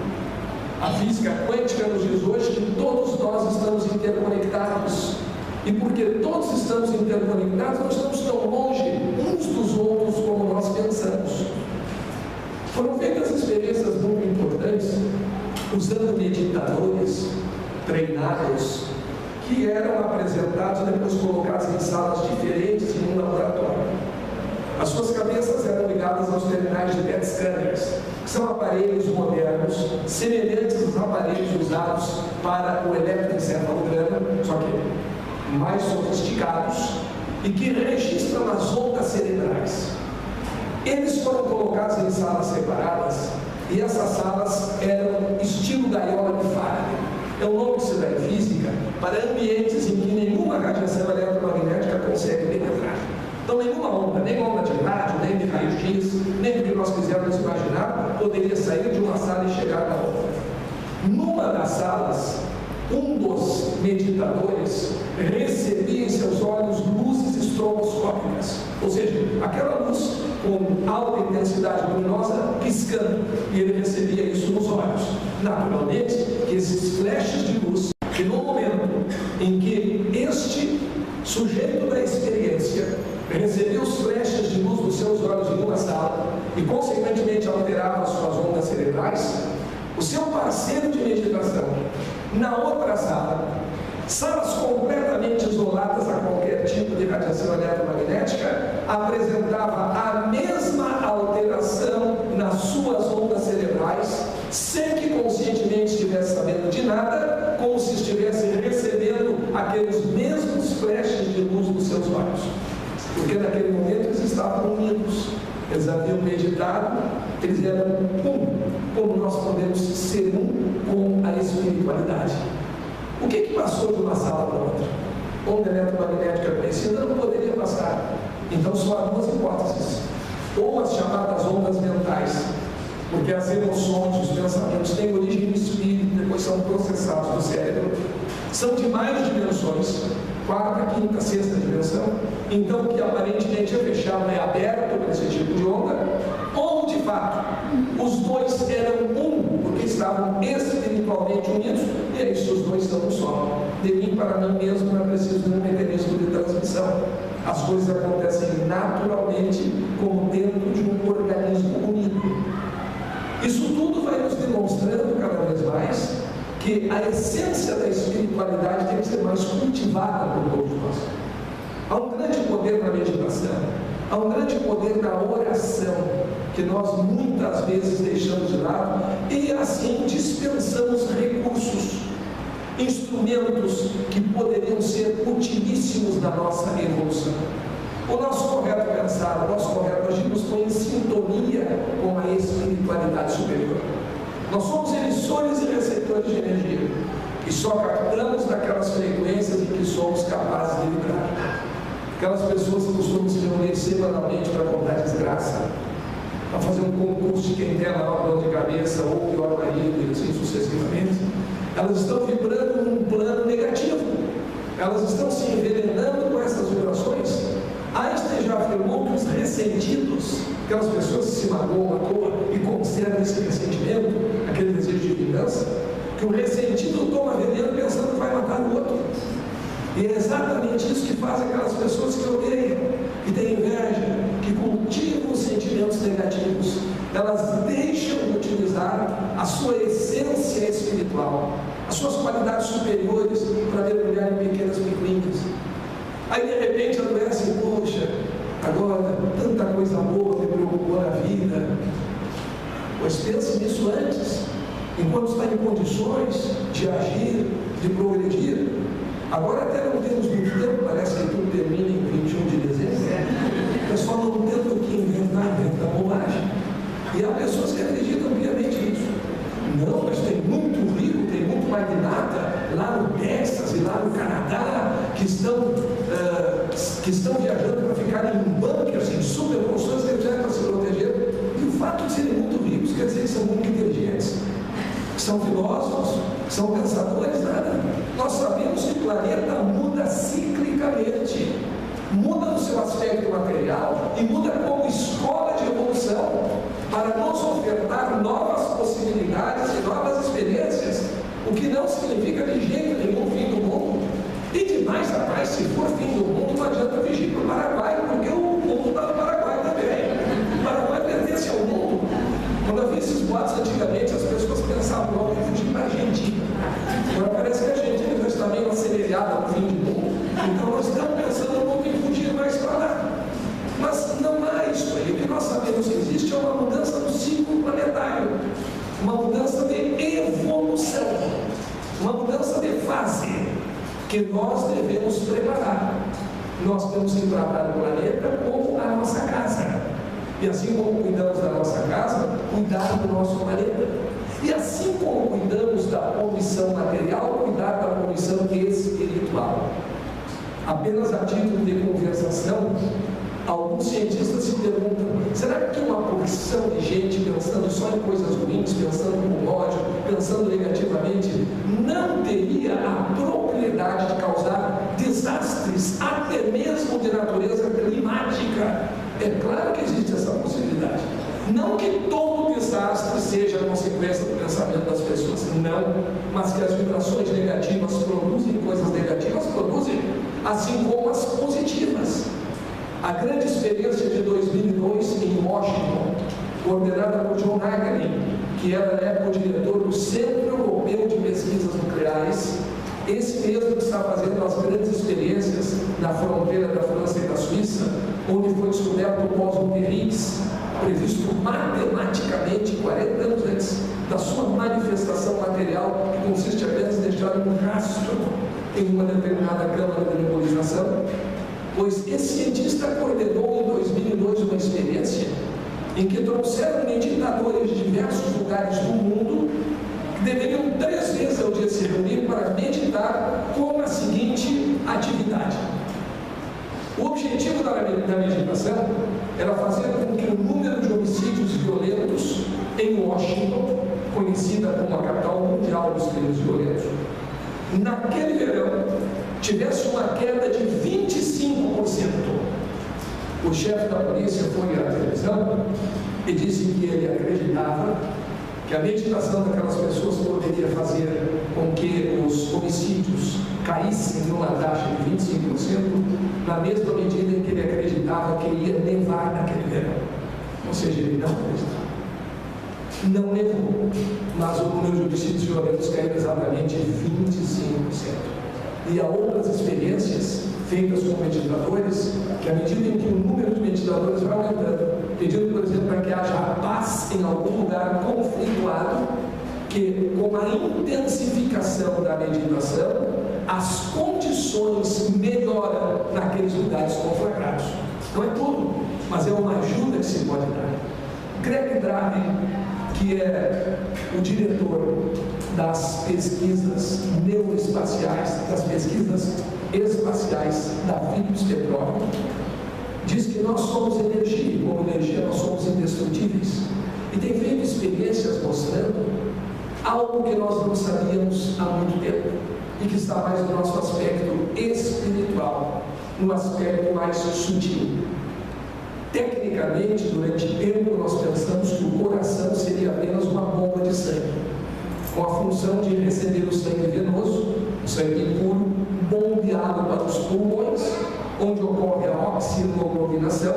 A física quântica nos diz hoje que todos nós estamos interconectados. E porque todos estamos interconectados, nós estamos tão longe uns dos outros como nós pensamos. Foram feitas experiências muito importantes, usando meditadores treinados, que eram apresentados e depois colocados em salas diferentes em um laboratório. As suas cabeças eram ligadas aos terminais de PET scanners, que são aparelhos modernos, semelhantes aos aparelhos usados para o eletroencefalograma, só que mais sofisticados, e que registram as ondas cerebrais. Eles foram colocados em salas separadas, e essas salas eram estilo gaiola de Faraday. É o nome que se dá em física para ambientes em que nenhuma radiação eletromagnética consegue penetrar. Então, nenhuma onda, nem onda de rádio, nem de raio-x, nem do que nós quisermos imaginar, poderia sair de uma sala e chegar na outra. Numa das salas, um dos meditadores recebia em seus olhos luzes estroboscópicas, ou seja, aquela luz com alta intensidade luminosa piscando, e ele recebia isso nos olhos. Naturalmente, que esses flashes de luz, que no momento em que este sujeito da experiência recebia os flashes de luz dos seus olhos em uma sala e consequentemente alterava as suas ondas cerebrais, o seu parceiro de meditação na outra sala, salas completamente isoladas a qualquer tipo de radiação eletromagnética, apresentava a mesma alteração nas suas ondas cerebrais, sem que conscientemente estivesse sabendo de nada, como se estivesse recebendo aqueles mesmos flashes de luz dos seus olhos. Porque naquele momento eles estavam unidos Eles haviam meditado, eles eram um, como nós podemos ser um com a espiritualidade. O que passou de uma sala para outra? Onda eletromagnética conhecida não poderia passar. Então só há duas hipóteses: ou as chamadas ondas mentais, porque as emoções, os pensamentos têm origem no espírito, depois são processados no cérebro, são de mais dimensões, quarta, quinta, sexta dimensão. Então o que aparentemente é fechado é aberto para esse tipo de onda, ou de fato os dois eram um, porque estavam espiritualmente unidos, e aí se os dois são um só, de mim para mim mesmo não é preciso de um mecanismo de transmissão. As coisas acontecem naturalmente como dentro de um organismo unido. Isso tudo vai nos demonstrando cada vez mais que a essência da espiritualidade tem que ser mais cultivada por todos nós. Há um grande poder na meditação, há um grande poder na oração, que nós muitas vezes deixamos de lado e assim dispensamos recursos, instrumentos que poderiam ser utilíssimos na nossa evolução. O nosso correto pensar, o nosso correto agir nos põe em sintonia com a espiritualidade superior. Nós somos emissores e receptores de energia e só captamos daquelas frequências em que somos capazes de vibrar. Aquelas pessoas que costumam se reunir semanalmente para contar desgraça, para fazer um concurso de quem tem a maior dor de cabeça ou pior marido, e assim sucessivamente, elas estão vibrando num plano negativo. Elas estão se envenenando com essas vibrações. Einstein já afirmou que os ressentidos, aquelas pessoas que se magoam à toa e conservam esse ressentimento, aquele desejo de vingança, que o ressentido toma veneno pensando que vai matar o outro. E é exatamente isso que faz aquelas pessoas que odeiam, que têm inveja, que cultivam os sentimentos negativos. Elas deixam de utilizar a sua essência espiritual, as suas qualidades superiores para mergulhar em pequenas picuinhas. Aí de repente adoece, poxa, agora tanta coisa boa me preocupou na vida. Pois pense nisso antes, enquanto está em condições de agir, de progredir. Agora até não temos muito tempo, parece que tudo termina em 21 de dezembro. O pessoal não tem o que inventar bobagem. E há pessoas que acreditam piamente nisso. Não, mas tem muito rico, tem muito magnata lá no Texas e lá no Canadá que estão viajando para ficar em bunkers, em super construções que eles para se proteger. E o fato de serem muito ricos quer dizer que são muito inteligentes, que são filósofos, que são pensadores, nada. Nós sabemos que o planeta muda ciclicamente, muda no seu aspecto material e muda como escola de evolução para nos ofertar novas possibilidades e novas experiências, o que não significa de jeito nenhum fim do mundo. E de mais a mais, se for fim do mundo, não adianta fugir para o Paraguai, porque o mundo está no Paraguai também. O Paraguai pertence ao mundo. Quando eu vi esses boatos antigamente, as pessoas pensavam logo em fugir para a Argentina. Agora parece que a Argentina já está meio acelerada no fim do mundo. Então nós estamos pensando um pouco em fugir mais para lá. Mas não há isso aí. O que nós sabemos que existe é uma mudança do ciclo planetário, uma mudança de evolução, uma mudança de fase que nós devemos preparar. Nós temos que tratar o planeta como a nossa casa. E assim como cuidamos da nossa casa, cuidar do nosso planeta. E assim como cuidamos da poluição material, cuidar da poluição espiritual. Apenas a título de conversação, alguns cientistas se perguntam: será que uma porção de gente pensando só em coisas ruins, pensando com ódio, pensando negativamente, não teria a propriedade de causar desastres, até mesmo de natureza climática? É claro que existe essa possibilidade. Não que todo desastre seja consequência do pensamento das pessoas, não, mas que as vibrações negativas produzem coisas negativas, produzem, assim como as positivas. A grande experiência de 2002 em Washington, coordenada por John Hagelin, que era na época o diretor do Centro Europeu de Pesquisas Nucleares, esse mesmo que está fazendo as grandes experiências na fronteira da França e da Suíça, onde foi descoberto o Poison X, previsto matematicamente 40 anos antes da sua manifestação material, que consiste apenas em deixar um rastro em uma determinada câmara de nebulização. Pois esse cientista coordenou em 2002 uma experiência em que trouxeram meditadores de diversos lugares do mundo, que deveriam 3 vezes ao dia se reunir para meditar com a seguinte atividade. O objetivo da meditação era fazer com que o número de homicídios violentos em Washington, conhecida como a capital mundial dos crimes violentos, naquele verão tivesse uma queda de 25%. O chefe da polícia foi à televisão e disse que ele acreditava que a meditação daquelas pessoas poderia fazer com que os homicídios caíssem numa taxa de 25%, na mesma medida em que ele acreditava que ia nevar naquele verão. Ou seja, ele não acreditava. Não nevou, mas o número de homicídios violentos caiu exatamente 25%. E há outras experiências feitas com meditadores, que à medida em que o número de meditadores vai aumentando, pedindo, por exemplo, para que haja paz em algum lugar conflituado, que com a intensificação da meditação, as condições melhoram naqueles lugares conflagrados. Não é tudo, mas é uma ajuda que se pode dar. Greg Drake, que é o diretor das pesquisas neuroespaciais, das pesquisas espaciais da Philips Petroleum, diz que nós somos energia, e como energia nós somos indestrutíveis, e tem feito experiências mostrando algo que nós não sabíamos há muito tempo, e que está mais no nosso aspecto espiritual, no aspecto mais sutil. Tecnicamente, durante tempo, nós pensamos que o coração seria apenas uma bomba de sangue, com a função de receber o sangue venoso, o sangue puro, bombeado para os pulmões, onde ocorre a oxigenoglobinação,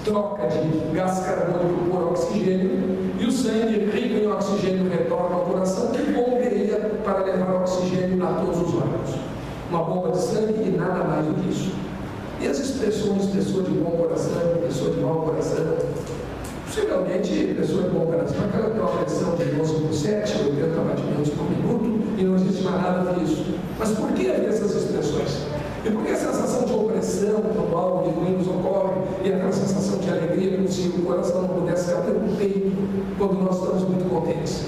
troca de gás carbônico por oxigênio, e o sangue rico em oxigênio retorna ao coração, que bombeia para levar oxigênio a todos os órgãos. Uma bomba de sangue e nada mais do que isso. E as expressões pessoa de bom coração, pessoa de mau coração, possivelmente pessoa de bom coração, aquela tem uma pressão de 12/7, 80 batimentos por minuto, e não existe mais nada disso. Mas por que havia essas expressões? E por que a sensação de opressão quando algo de ruim nos ocorre, e aquela sensação de alegria como se o coração não pudesse bater no peito quando nós estamos muito contentes?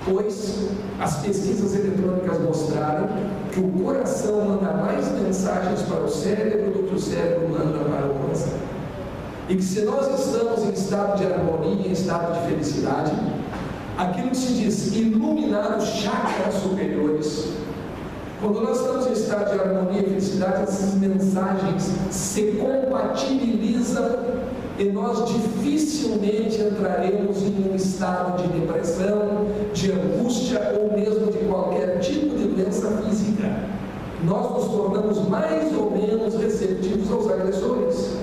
Pois as pesquisas eletrônicas mostraram que o coração manda mais mensagens para o cérebro do que o cérebro manda para o coração. E que se nós estamos em estado de harmonia, em estado de felicidade, aquilo que se diz iluminar os chakras superiores, quando nós estamos em estado de harmonia e felicidade, essas mensagens se compatibilizam e nós dificilmente entraremos em um estado de depressão, de angústia ou mesmo de qualquer tipo de doença física. Nós nos tornamos mais ou menos receptivos aos agressores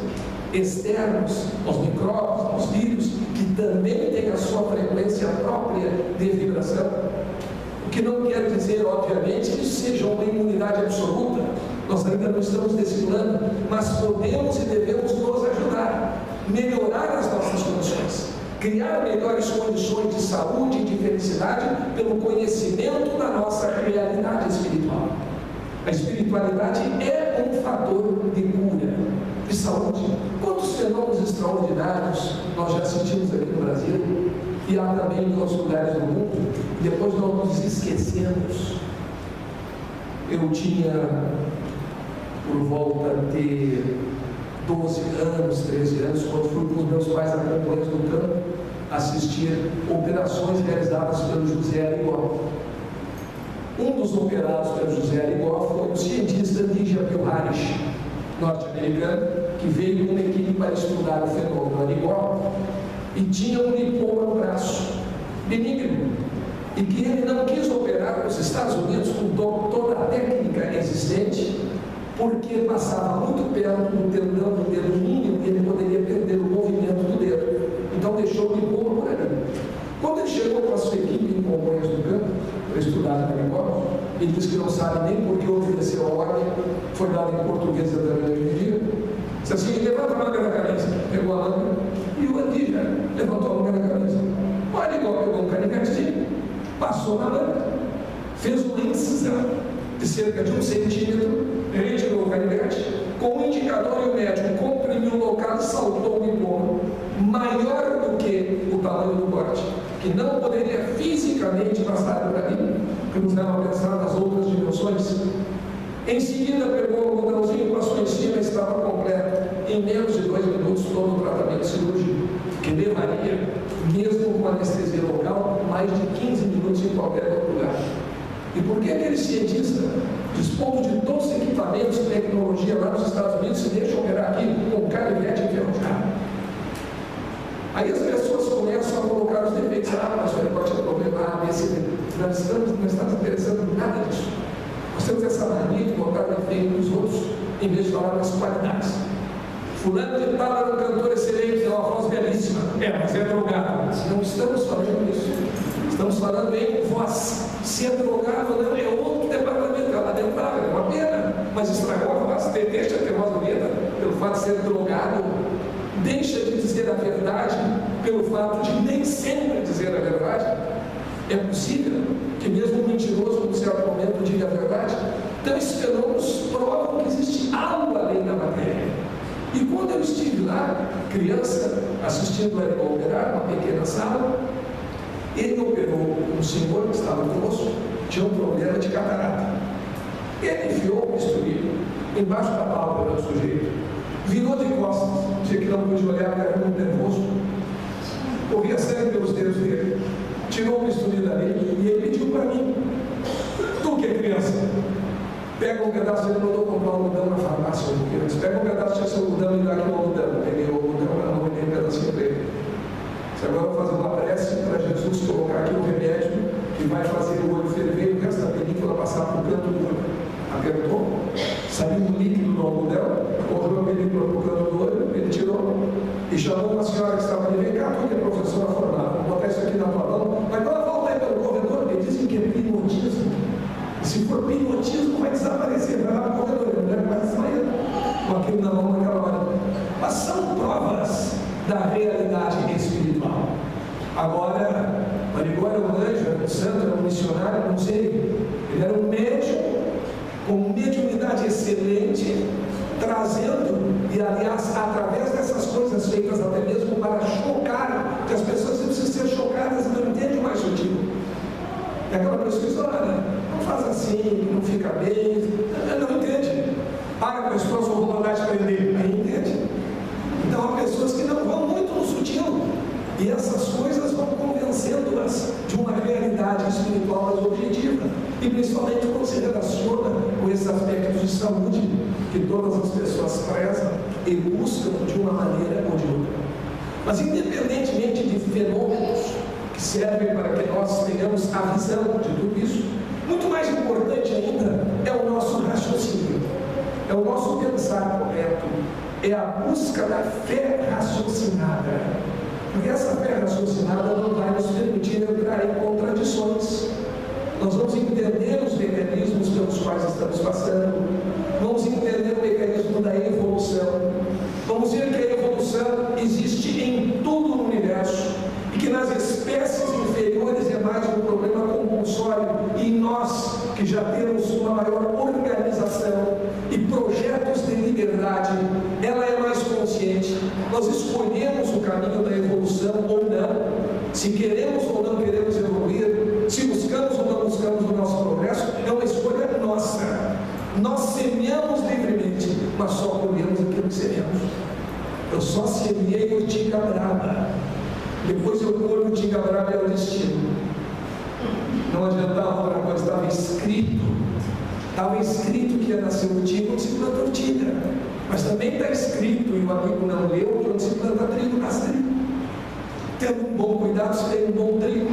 externos, aos micróbios, aos vírus, que também têm a sua frequência própria de vibração. O que não quer dizer, obviamente, que isso seja uma imunidade absoluta. Nós ainda não estamos nesse plano, mas podemos e devemos nos ajudar, melhorar as nossas condições, criar melhores condições de saúde e de felicidade pelo conhecimento da nossa realidade espiritual. A espiritualidade é um fator de cura, de saúde. Quantos fenômenos extraordinários nós já sentimos aqui no Brasil, e há também em outros lugares do mundo, e depois nós nos esquecemos. Eu tinha por volta de 12 anos, 13 anos, quando fui com os meus pais a Congonhas do Campo assistir operações realizadas pelo José Arigó. Um dos operados pelo José Arigó foi o cientista Nigel Harish, norte-americano, que veio com uma equipe para estudar o fenômeno Arigó e tinha um lipoma no braço, benigno, e que ele não quis operar nos Estados Unidos com toda a técnica existente, porque passava muito perto do tendão do dedo mínimo e ele poderia perder o movimento do dedo. Então deixou o lipoma por ali. Quando ele chegou com a sua equipe em Congonhas do Campo, para estudar no Arigó, ele disse que não sabe nem por que obedeceu a ordem, foi dado em português até o dia. Disse assim: levanta a manga da camisa. Pegou a manga e o Andija levantou a manga da camisa. O Arigó pegou um canivetezinho, passou na manga, fez uma incisão de cerca de 1 centímetro, retirou o canivete, com o indicador e o médico comprimiu o local e saltou o lipoma. maior do que o tamanho do corte, que não poderia fisicamente passar por ali, que nos leva a pensar nas outras dimensões. Em seguida, pegou o botãozinho, passou em cima e estava completo. Em menos de 2 minutos, todo o tratamento cirúrgico, que levaria, mesmo com anestesia local, mais de 15 minutos em qualquer outro lugar. E por que aquele cientista, dispondo de todos os equipamentos e tecnologia lá nos Estados Unidos, se deixa operar aqui com um canivete enferrujado? Aí as pessoas começam a colocar os defeitos. Mas o pode ter problema A, B, C, D. Não estamos interessando em nada disso. Nós temos essa mania de botar defeito nos outros, em vez de falar das qualidades. Fulano de tal era um cantor excelente, tem uma voz belíssima. Mas é drogado. Não estamos falando isso. Estamos falando em voz. Se é drogado, não, é outro departamento, é lamentável, é uma pena, mas estragou a voz. Deixa de ter voz bonita pelo fato de ser drogado. Deixa de dizer a verdade pelo fato de nem sempre dizer a verdade. É possível que mesmo um mentiroso, num certo momento, diga a verdade. Então, esses fenômenos provam que existe algo além da matéria. E quando eu estive lá, criança, assistindo a ele operar, uma pequena sala, ele operou um senhor que estava conosco, tinha um problema de catarata. Ele enfiou o bisturi embaixo da pálpebra do sujeito, virou de costas, dizia que não podia olhar, porque era muito nervoso, corria sangue pelos dedos dele, tirou o bisturi dali e ele pediu para mim: tu que é criança, pega um pedaço, ele mandou comprar um algodão na farmácia, pega um pedaço de seu algodão e dá aqui um algodão. Peguei o algodão, não me dei um pedacinho para ele. Agora eu vou fazer uma prece para Jesus colocar aqui o remédio que vai fazer o olho ferver e o resto da película passar para o canto do olho. Apertou, saiu um líquido do algodão, correu a película para o canto do olho, ele tirou e chamou uma senhora que estava ali: vem cá, tu que é professora formada, vou botar isso aqui na tua mão, mas dá uma volta aí pelo corredor, porque dizem que é pneumotismo. E se for pneumotismo, vai desaparecer, vai lá para o corredor, ele não vai desmaiar com aquilo na mão naquela hora. Mas são provas da realidade espiritual. Agora, Marigó era um anjo, era um santo, era um missionário, não sei. Ele era um médium com mediunidade excelente, trazendo, e aliás, através dessas coisas feitas até mesmo para chocar, que as pessoas precisam ser chocadas e não entendem o mais sutil. É aquela pessoa que diz: olha, não faz assim, não fica bem, não entende. Paga para a esposa, vou mandar te prender, aí entende. Então há pessoas que não vão muito no sutil, e essas coisas vão convencendo-as de uma realidade espiritual mais objetiva, e principalmente quando se relaciona com esses aspectos de saúde que todas as pessoas prezam e buscam de uma maneira ou de outra. Mas independentemente de fenômenos que servem para que nós tenhamos a visão de tudo isso, muito mais importante ainda é o nosso raciocínio, é o nosso pensar correto, é a busca da fé raciocinada. Porque essa fé raciocinada não vai nos permitir entrar em contradições. Nós vamos entender os mecanismos pelos quais estamos passando, vamos entender o mecanismo da evolução, vamos ver que a evolução existe em todo o universo e que nas espécies inferiores é mais um problema compulsório, e em nós, que já temos uma maior organização e projetos de liberdade, ela é mais consciente. Nós escolhemos o caminho da evolução ou não, se queremos ou não queremos evoluir, se buscamos ou não buscamos o nosso progresso, é uma escolha nossa. Nós semeamos livremente, mas só colhemos aquilo que semeamos. Eu só semeei urtiga brava, depois eu colho urtiga brava, é o destino. Não adiantava outra coisa, estava escrito que ia nascer urtiga onde se planta urtiga, mas também está escrito, e o amigo não leu, que onde se planta trigo, nasce trigo. Tendo um bom cuidado, se tem um bom trigo,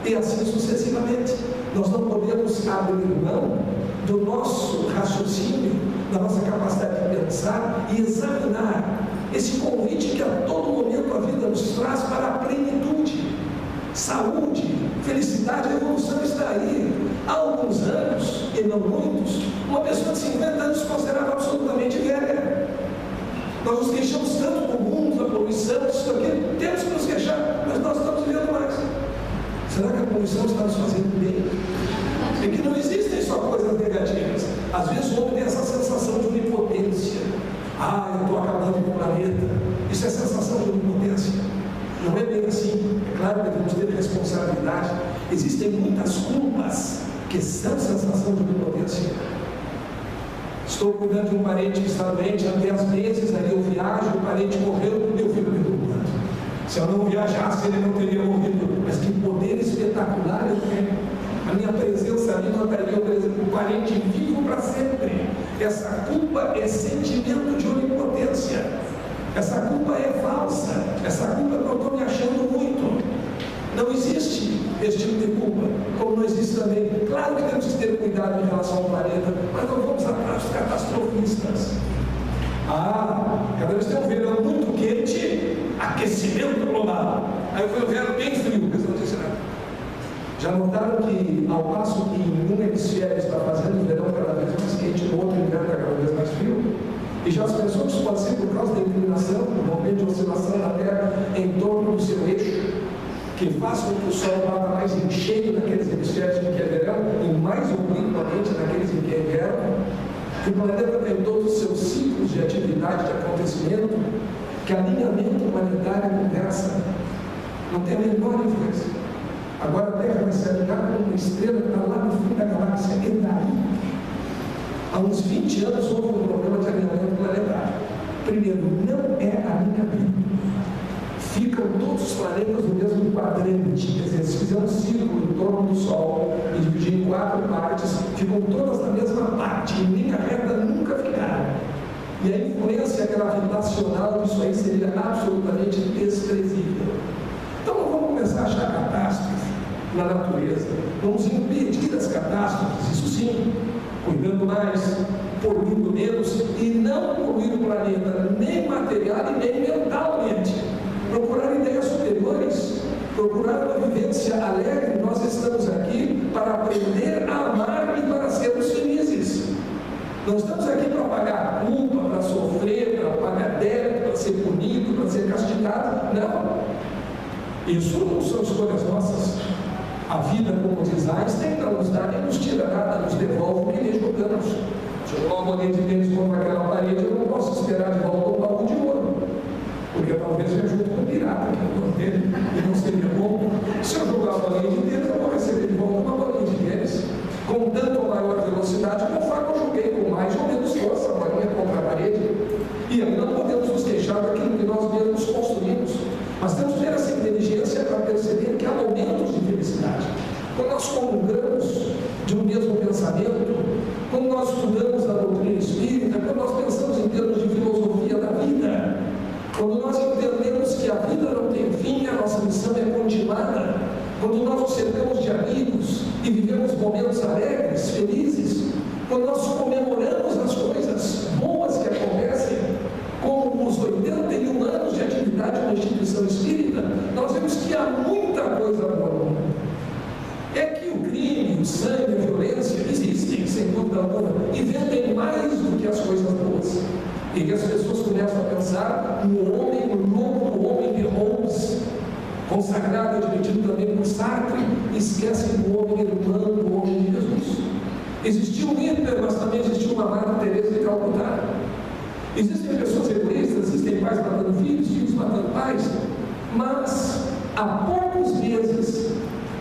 e assim sucessivamente. Nós não podemos abrir mão do nosso raciocínio, da nossa capacidade de pensar e examinar esse convite que a todo momento a vida nos traz para a plenitude, saúde, felicidade. A evolução está aí. Há alguns anos, e não muitos, uma pessoa de 50 anos se considerava absolutamente velha. Nós nos queixamos tanto do mundo, da poluição, isso aqui, temos que nos queixar, mas nós estamos vivendo mais. Será que a poluição está nos fazendo bem? É que não existem só coisas negativas. Às vezes o homem tem essa sensação de onipotência. Eu estou acabando com o planeta. Isso é sensação de onipotência. claro, devemos ter responsabilidade. Existem muitas culpas que são sensação de onipotência. Estou cuidando de um parente que está doente há 10 meses, aí eu viajo, o parente morreu, eu fico me preocupando. Se eu não viajasse, ele não teria morrido. Mas que poder espetacular eu tenho. A minha presença ali mandaria o parente vivo para sempre. Essa culpa é sentimento de onipotência. Essa culpa é falsa. Essa culpa é que eu estou me achando muito. Não existe esse tipo de culpa, como não existe também. Claro que temos que ter cuidado em relação ao planeta, mas não vamos atrás dos catastrofistas. Cada vez tem um verão muito quente, aquecimento global. Aí foi um verão bem frio, eles não dizem nada. Já notaram que, ao passo que em um hemisfério está fazendo o verão cada vez mais quente, no outro inverno está cada vez mais frio? E já as pessoas que isso pode ser por causa da inclinação, do momento de oscilação da Terra em torno do seu eixo, que faz com que o Sol bata mais em cheio naqueles hemisférios em que é verão e mais obliquamente naqueles em que é inverno, que o planeta tem todos os seus ciclos de atividade, de acontecimento, que alinhamento planetário conversa, não tem a menor influência. Agora a Terra vai se alinhar com uma estrela que está lá no fim da galáxia, e daí? Há uns 20 anos houve um problema de alinhamento planetário. Primeiro, não é alinhamento. Ficam todos os planetas no mesmo quadrante, quer dizer, se fizer um círculo em torno do Sol e dividir em 4 partes, ficam todas na mesma parte, em linha reta nunca ficaram. E a influência gravitacional disso aí seria absolutamente desprezível. Então não vamos começar a achar catástrofe na natureza, vamos impedir as catástrofes, isso sim, cuidando mais, poluindo menos e não poluir o planeta, nem material e nem mentalmente. Procurar ideias superiores, procurar uma vivência alegre. Nós estamos aqui para aprender a amar e para sermos felizes. Não estamos aqui para pagar culpa, para sofrer, para pagar débito, para ser punido, para ser castigado. Não. Isso não são escolhas nossas. A vida, como diz Einstein, não nos dá nem nos tira nada, nos devolve o que lhe jogamos. Se eu jogar uma bolinha de tênis contra aquela parede, eu não posso esperar de volta um balde de ouro. Porque talvez eu junto com o pirata, que eu dele, e não seria bom. Se eu jogar uma bolinha de tênis, eu vou receber de volta uma bolinha de tênis. Com tanto ou maior velocidade, conforme eu joguei com mais ou menos força a bolinha contra a parede. E ainda não podemos nos queixar daquilo que nós mesmos construímos. Mas temos que ter essa inteligência para perceber que há momentos de felicidade. Quando nós comungamos de um mesmo pensamento, quando nós estudamos a doutrina espírita, quando nós pensamos em termos de filosofia da vida, quando nós entendemos que a vida não tem fim, a nossa missão é continuada, quando nós nos cercamos de amigos e vivemos momentos alegres, felizes, quando nós comemoramos as coisas boas que acontecem, como os 81 anos de atividade na instituição espírita, nós vemos que há muita coisa boa no mundo. É que o crime, o sangue, a violência existem, sem dúvida alguma, e vendem mais do que as coisas boas. E que as pessoas começam a pensar no homem louco, no homem de Holmes, consagrado e admitido também por Sartre, e esquecem do homem irmão, do homem de Jesus. Existiu um Hitler, mas também existiu uma Madre Teresa de Calcutá. Existem pessoas egoístas, existem pais matando filhos, filhos matando pais, mas há poucos meses,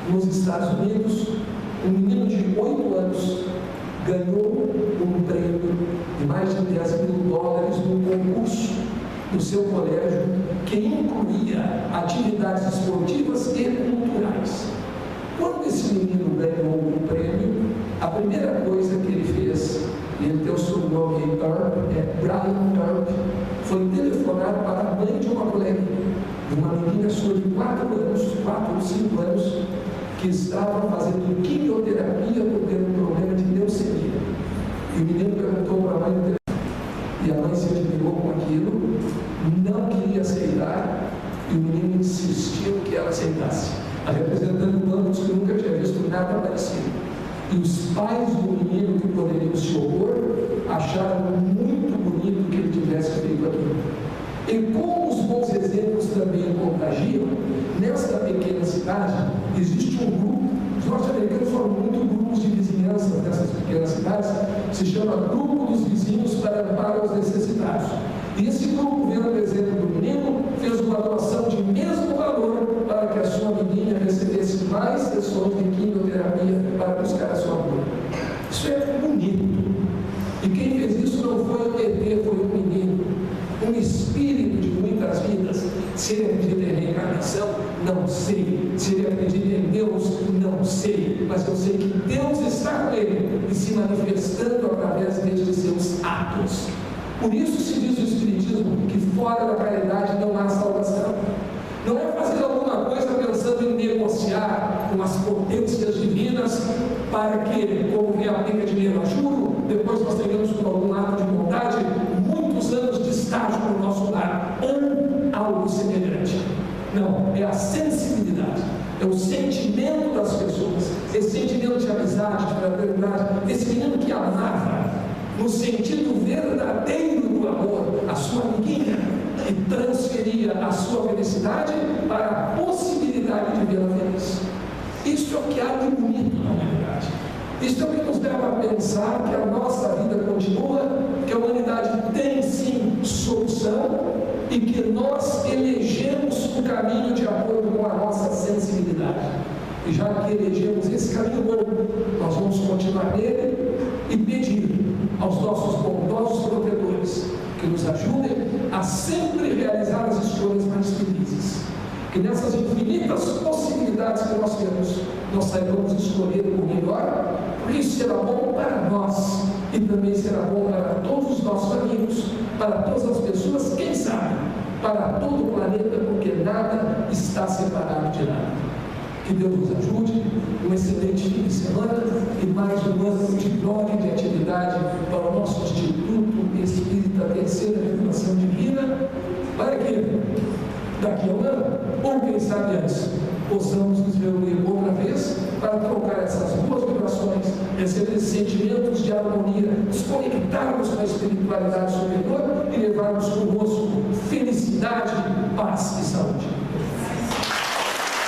nos Estados Unidos, um menino de 8 anos ganhou um prêmio de mais de $10 mil num concurso do seu colégio que incluía atividades esportivas e culturais. Quando esse menino ganhou o prêmio, a primeira coisa que ele fez, e ele tem o sobrenome Earp, é Brian Earp, foi telefonar para a mãe de uma coleguinha, de uma menina sua de 4 ou 5 anos, que estava fazendo quimioterapia por ter um problema de leucemia. E o menino perguntou para a mãe, e a mãe se admirou com aquilo, não queria aceitar, e o menino insistiu que ela aceitasse. A representante do banco disse que nunca tinha visto nada parecido. E os pais do menino, que poderiam se opor, acharam muito bonito que ele tivesse feito aquilo. E como os bons exemplos também contagiam, nesta pequena cidade existe um grupo. Os norte-americanos formam muito grupos de vizinhança nessas pequenas cidades, se chama Grupo dos Vizinhos para Amparar os Necessitados. E esse grupo, vendo o exemplo do menino, fez uma doação de mesmo valor para que a sua
Se ele acredita em reencarnação, não sei. Se ele acredita em Deus, não sei. Mas eu sei que Deus está com ele e se manifestando através de seus atos. Por isso se diz o Espiritismo que fora da caridade não há salvação. Não é fazer alguma coisa pensando em negociar com as potências divinas para que, como quem aplica dinheiro a juro, depois nós tenhamos por algum ato de bondade muitos anos de estágio no nosso lar, ou algo semelhante. Não, é a sensibilidade, é o sentimento das pessoas, esse sentimento de amizade, de fraternidade, esse menino que amava, no sentido verdadeiro do amor, a sua amiguinha, e transferia a sua felicidade para a possibilidade de vê-la feliz. Isso é o que há de bonito na humanidade. Isso é o que nos leva a pensar que a nossa vida continua, que a humanidade tem sim solução e que nós elegemos o caminho de acordo com a nossa sensibilidade. E já que elegemos esse caminho bom, nós vamos continuar nele e pedir aos nossos bondosos protetores que nos ajudem a sempre realizar as escolhas mais felizes. Que nessas infinitas possibilidades que nós temos, nós saibamos escolher o melhor, porque isso será bom para nós e também será bom para todos os nossos amigos, para todas as pessoas, quem sabe, para todo o planeta, porque nada está separado de nada. Que Deus nos ajude, um excelente fim de semana e mais um ano de glória e de atividade para o nosso Instituto Espírita Terceira Revelação Divina, para que daqui a um ano, ou quem sabe antes, possamos nos reunir outra vez para trocar essas boas vibrações, receber sentimentos de harmonia, nos conectarmos com a espiritualidade superior e levarmos conosco felicidade, paz